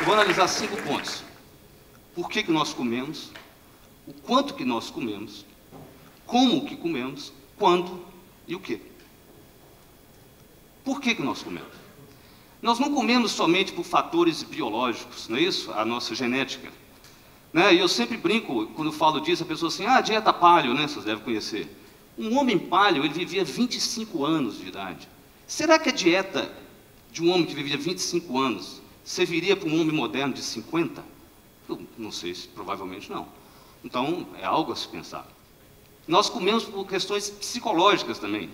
vou analisar 5 pontos. Por que nós comemos, o quanto que nós comemos, como que comemos, quando e o quê. Por que nós comemos? Nós não comemos somente por fatores biológicos, não é isso? A nossa genética. Né? E eu sempre brinco, quando falo disso, a pessoa assim, dieta paleo, né? Vocês devem conhecer. Um homem paleo, ele vivia 25 anos de idade. Será que a dieta de um homem que vivia 25 anos serviria para um homem moderno de 50? Eu não sei, provavelmente não. Então, é algo a se pensar. Nós comemos por questões psicológicas também.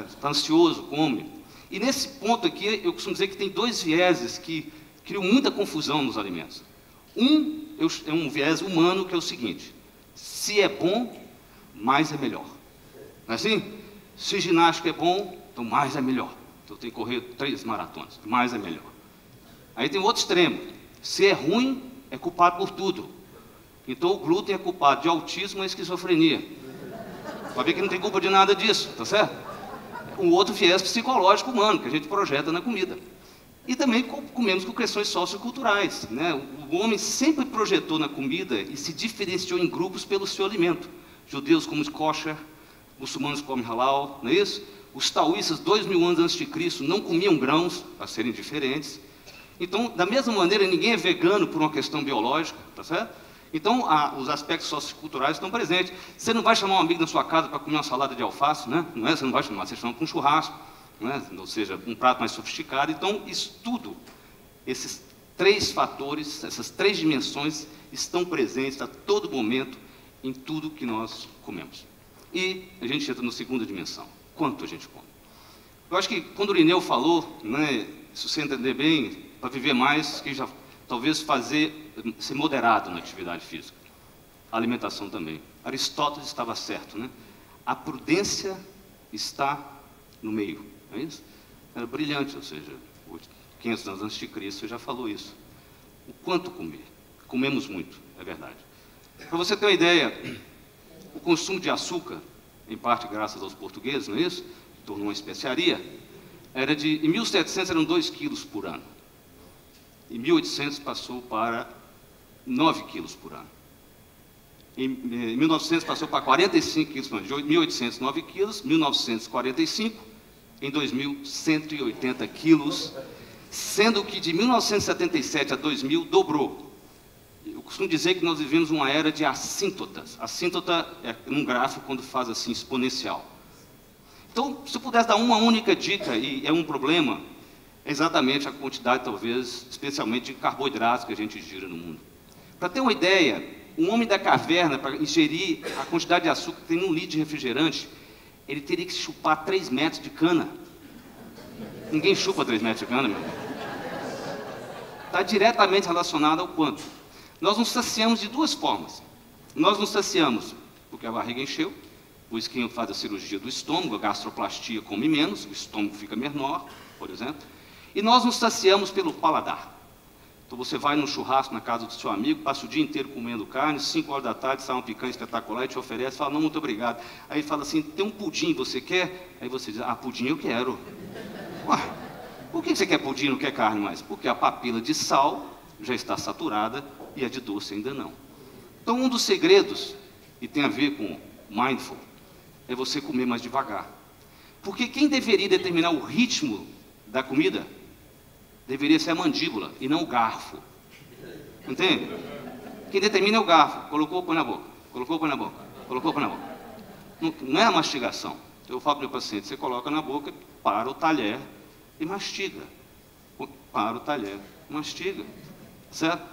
Está ansioso, come. E nesse ponto aqui, eu costumo dizer que tem 2 vieses que criam muita confusão nos alimentos. Um é um viés humano, que é o seguinte: se é bom, mais é melhor. Não é assim? Se ginástica é bom, então mais é melhor. Então eu tenho que correr 3 maratonas, mais é melhor. Aí tem outro extremo: se é ruim, é culpado por tudo. Então o glúten é culpado de autismo e esquizofrenia. Vai ver que não tem culpa de nada disso, tá certo? Um outro viés psicológico humano, que a gente projeta na comida. E também comemos por questões socioculturais, né? O homem sempre projetou na comida e se diferenciou em grupos pelo seu alimento. Judeus comem kosher, muçulmanos comem halal, não é isso? Os taoístas, 2000 anos antes de Cristo, não comiam grãos, para serem diferentes. Então, da mesma maneira, ninguém é vegano por uma questão biológica, tá certo? Então, os aspectos socioculturais estão presentes. Você não vai chamar um amigo na sua casa para comer uma salada de alface, né? Não é? Você não vai chamar, você chama para um churrasco, né? Ou seja, um prato mais sofisticado. Então, isso tudo, esses 3 fatores, essas 3 dimensões estão presentes a todo momento em tudo que nós comemos. E a gente entra na segunda dimensão: quanto a gente come. Eu acho que quando o Irineu falou, né, se você entender bem, para viver mais, que já talvez ser moderado na atividade física. A alimentação também. Aristóteles estava certo, né? A prudência está no meio, não é isso? Era brilhante, ou seja, 500 anos antes de Cristo já falou isso. O quanto comer? Comemos muito, é verdade. Para você ter uma ideia, o consumo de açúcar, em parte graças aos portugueses, não é isso? Tornou uma especiaria. Em 1700 eram 2 quilos por ano. Em 1800 passou para 9 quilos por ano. Em 1900 passou para 45 quilos por ano. De 1800, 9 quilos. 1945, em 2000, 180 quilos. Sendo que de 1977 a 2000 dobrou. Eu costumo dizer que nós vivemos uma era de assíntotas. Assíntota é num gráfico quando faz assim, exponencial. Então, se eu pudesse dar uma única dica, e é um problema, é exatamente a quantidade, talvez, especialmente de carboidratos que a gente gira no mundo. Para ter uma ideia, um homem da caverna, para ingerir a quantidade de açúcar que tem num litro de refrigerante, ele teria que chupar 3 metros de cana. Ninguém chupa 3 metros de cana, meu irmão. Está diretamente relacionado ao quanto. Nós nos saciamos de 2 formas. Nós nos saciamos porque a barriga encheu, por isso quem faz a cirurgia do estômago, a gastroplastia, come menos, o estômago fica menor, por exemplo. E nós nos saciamos pelo paladar. Então você vai num churrasco na casa do seu amigo, passa o dia inteiro comendo carne, 5 horas da tarde sai uma picanha espetacular e te oferece, fala, não, muito obrigado. Aí ele fala assim, tem um pudim, você quer? Aí você diz, pudim eu quero. Ué, por que você quer pudim e não quer carne mais? Porque a papila de sal já está saturada e a de doce ainda não. Então um dos segredos, e tem a ver com mindful, é você comer mais devagar. Porque quem deveria determinar o ritmo da comida deveria ser a mandíbula e não o garfo. Entende? Quem determina é o garfo. Colocou, põe na boca. Colocou, põe na boca. Colocou, põe na boca. Não é a mastigação. Eu falo para o meu paciente, você coloca na boca, para o talher e mastiga. Para o talher, mastiga. Certo?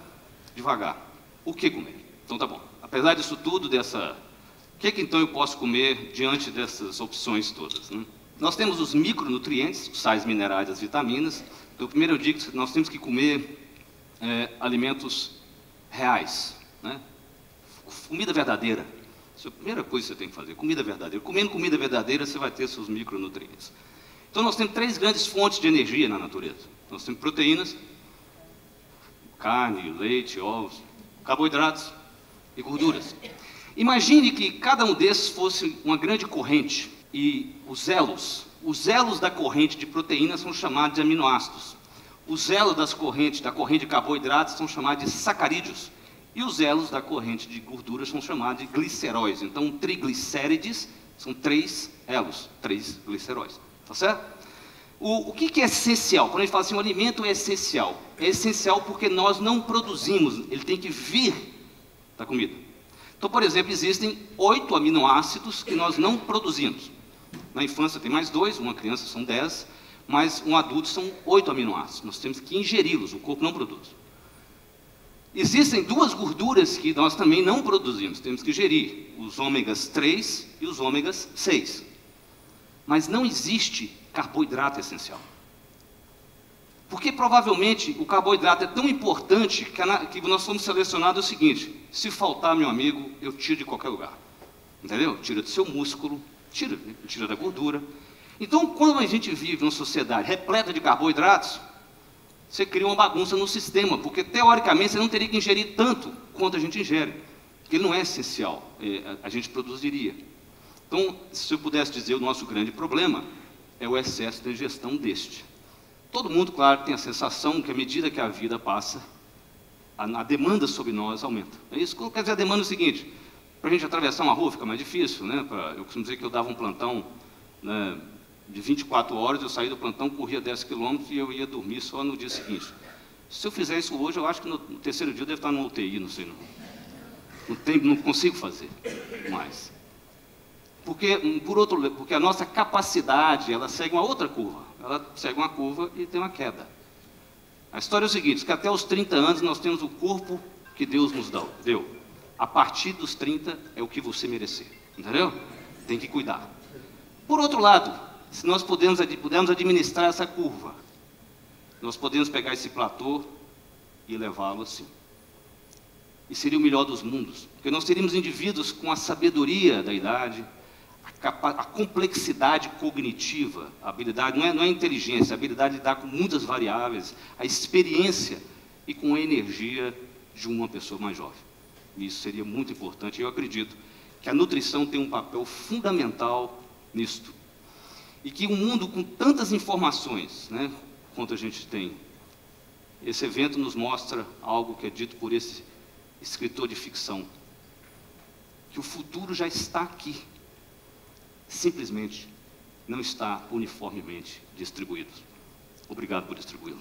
Devagar. O que comer? Então tá bom. Apesar disso tudo, o que então eu posso comer diante dessas opções todas, né? Nós temos os micronutrientes, os sais minerais, as vitaminas. Então, primeiro eu digo que nós temos que comer alimentos reais, né? Comida verdadeira. Essa é a primeira coisa que você tem que fazer, comida verdadeira. Comendo comida verdadeira, você vai ter seus micronutrientes. Então, nós temos 3 grandes fontes de energia na natureza. Nós temos proteínas, carne, leite, ovos, carboidratos e gorduras. Imagine que cada um desses fosse uma grande corrente e os elos da corrente de proteínas são chamados de aminoácidos. Os elos da corrente de carboidratos são chamados de sacarídeos. E os elos da corrente de gorduras são chamados de gliceróis. Então, triglicérides são 3 elos, 3 gliceróis. Tá certo? O que é essencial? Quando a gente fala assim, o alimento é essencial. É essencial porque nós não produzimos, ele tem que vir da comida. Então, por exemplo, existem 8 aminoácidos que nós não produzimos. Na infância tem mais 2, uma criança são 10, mas um adulto são 8 aminoácidos. Nós temos que ingeri-los, o corpo não produz. Existem 2 gorduras que nós também não produzimos, temos que ingerir, os ômegas 3 e os ômegas 6. Mas não existe carboidrato essencial. Porque provavelmente o carboidrato é tão importante que nós fomos selecionados o seguinte: se faltar, meu amigo, eu tiro de qualquer lugar. Entendeu? Tira do seu músculo, tira da gordura. Então, quando a gente vive numa sociedade repleta de carboidratos, você cria uma bagunça no sistema, porque teoricamente você não teria que ingerir tanto quanto a gente ingere, porque ele não é essencial, a gente produziria. Então, se eu pudesse dizer, o nosso grande problema é o excesso de ingestão deste. Todo mundo, claro, tem a sensação que à medida que a vida passa, a demanda sobre nós aumenta. É isso que quer dizer, a demanda é o seguinte: para a gente atravessar uma rua fica mais difícil, né? Eu costumo dizer que eu dava um plantão, né, de 24 horas, eu saía do plantão, corria 10 quilômetros e eu ia dormir só no dia seguinte. Se eu fizer isso hoje, eu acho que no terceiro dia eu devo estar no UTI, não sei, não consigo fazer mais. Porque a nossa capacidade, ela segue uma outra curva. Ela segue uma curva e tem uma queda. A história é o seguinte, que até os 30 anos nós temos o corpo que Deus nos deu. A partir dos 30 é o que você merecer, entendeu? Tem que cuidar. Por outro lado, se nós pudermos administrar essa curva, nós podemos pegar esse platô e levá-lo assim. E seria o melhor dos mundos, porque nós teríamos indivíduos com a sabedoria da idade, a complexidade cognitiva, a habilidade, não é inteligência, a habilidade de lidar com muitas variáveis, a experiência e com a energia de uma pessoa mais jovem. E isso seria muito importante, e eu acredito que a nutrição tem um papel fundamental nisto. E que um mundo com tantas informações, né, quanto a gente tem, esse evento nos mostra algo que é dito por esse escritor de ficção, que o futuro já está aqui, simplesmente não está uniformemente distribuído. Obrigado por distribuí-lo.